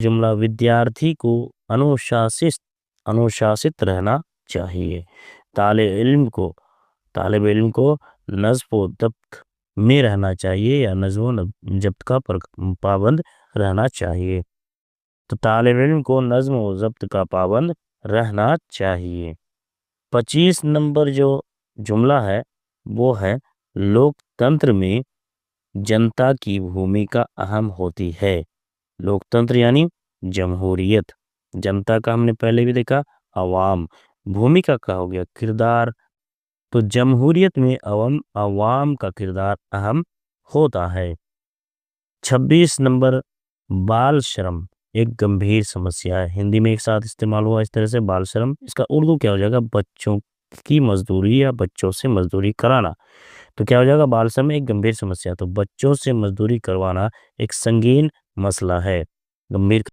जुमला विद्यार्थी को अनुशासित अनुशासित रहना चाहिए। तालिब इल्म को नज़्म व ज़ब्त में रहना चाहिए या नज़्म व ज़ब्त का पाबंद रहना चाहिए। तो तालिब इल्म को नज़्म व ज़ब्त का पाबंद रहना चाहिए। 25 नंबर जो जुमला है वो है लोकतंत्र में जनता की भूमिका अहम होती है। लोकतंत्र यानी जमहूरियत। जनता का हमने पहले भी देखा अवाम। भूमिका का हो गया किरदार। तो जमहूरियत में अवाम का किरदार अहम होता है। 26 नंबर बाल श्रम एक गंभीर समस्या है। हिंदी में एक साथ इस्तेमाल हुआ इस तरह से बाल श्रम। इसका उर्दू क्या हो जाएगा? बच्चों की मजदूरी या बच्चों से मजदूरी कराना। तो क्या हो जाएगा? बाल श्रम एक गंभीर समस्या। तो बच्चों से मजदूरी करवाना एक संगीन मसला है, गंभीर